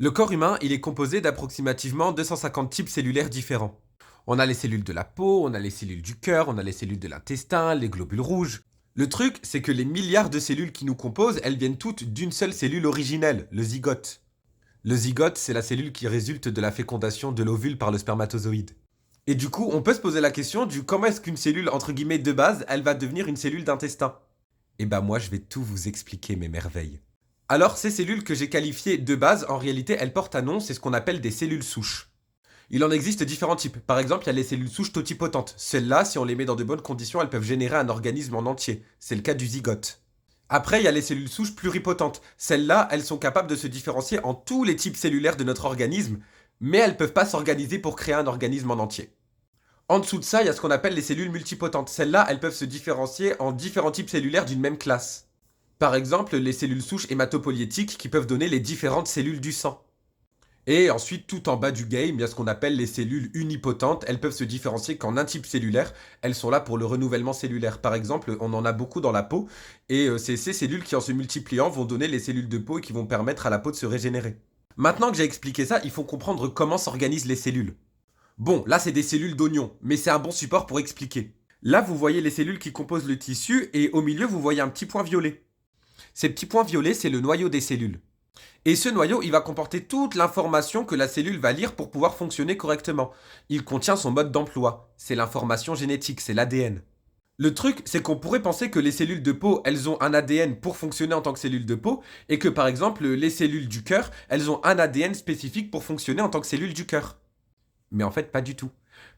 Le corps humain, il est composé d'approximativement 250 types cellulaires différents. On a les cellules de la peau, on a les cellules du cœur, on a les cellules de l'intestin, les globules rouges. Le truc, c'est que les milliards de cellules qui nous composent, elles viennent toutes d'une seule cellule originelle, le zygote. Le zygote, c'est la cellule qui résulte de la fécondation de l'ovule par le spermatozoïde. Et du coup, on peut se poser la question du comment est-ce qu'une cellule entre guillemets de base, elle va devenir une cellule d'intestin. Et bah moi, je vais tout vous expliquer mes merveilles. Alors, ces cellules que j'ai qualifiées de base, en réalité, elles portent un nom, c'est ce qu'on appelle des cellules souches. Il en existe différents types. Par exemple, il y a les cellules souches totipotentes. Celles-là, si on les met dans de bonnes conditions, elles peuvent générer un organisme en entier. C'est le cas du zygote. Après, il y a les cellules souches pluripotentes. Celles-là, elles sont capables de se différencier en tous les types cellulaires de notre organisme, mais elles ne peuvent pas s'organiser pour créer un organisme en entier. En dessous de ça, il y a ce qu'on appelle les cellules multipotentes. Celles-là, elles peuvent se différencier en différents types cellulaires d'une même classe. Par exemple, les cellules souches hématopoïétiques qui peuvent donner les différentes cellules du sang. Et ensuite, tout en bas du game, il y a ce qu'on appelle les cellules unipotentes. Elles peuvent se différencier qu'en un type cellulaire. Elles sont là pour le renouvellement cellulaire. Par exemple, on en a beaucoup dans la peau. Et c'est ces cellules qui, en se multipliant, vont donner les cellules de peau et qui vont permettre à la peau de se régénérer. Maintenant que j'ai expliqué ça, il faut comprendre comment s'organisent les cellules. Bon, là, c'est des cellules d'oignon, mais c'est un bon support pour expliquer. Là, vous voyez les cellules qui composent le tissu et au milieu, vous voyez un petit point violet. Ces petits points violets, c'est le noyau des cellules. Et ce noyau, il va comporter toute l'information que la cellule va lire pour pouvoir fonctionner correctement. Il contient son mode d'emploi. C'est l'information génétique, c'est l'ADN. Le truc, c'est qu'on pourrait penser que les cellules de peau, elles ont un ADN pour fonctionner en tant que cellules de peau, et que par exemple, les cellules du cœur, elles ont un ADN spécifique pour fonctionner en tant que cellules du cœur. Mais en fait, pas du tout.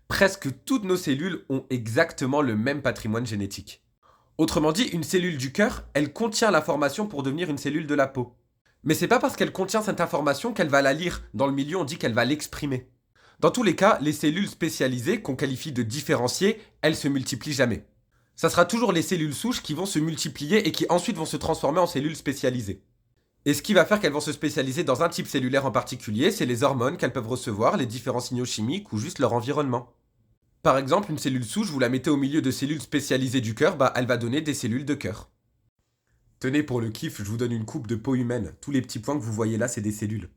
Presque toutes nos cellules ont exactement le même patrimoine génétique. Autrement dit, une cellule du cœur, elle contient l'information pour devenir une cellule de la peau. Mais c'est pas parce qu'elle contient cette information qu'elle va la lire. Dans le milieu, on dit qu'elle va l'exprimer. Dans tous les cas, les cellules spécialisées, qu'on qualifie de différenciées, elles se multiplient jamais. Ça sera toujours les cellules souches qui vont se multiplier et qui ensuite vont se transformer en cellules spécialisées. Et ce qui va faire qu'elles vont se spécialiser dans un type cellulaire en particulier, c'est les hormones qu'elles peuvent recevoir, les différents signaux chimiques ou juste leur environnement. Par exemple, une cellule souche, vous la mettez au milieu de cellules spécialisées du cœur, bah elle va donner des cellules de cœur. Tenez, pour le kiff, je vous donne une coupe de peau humaine. Tous les petits points que vous voyez là, c'est des cellules.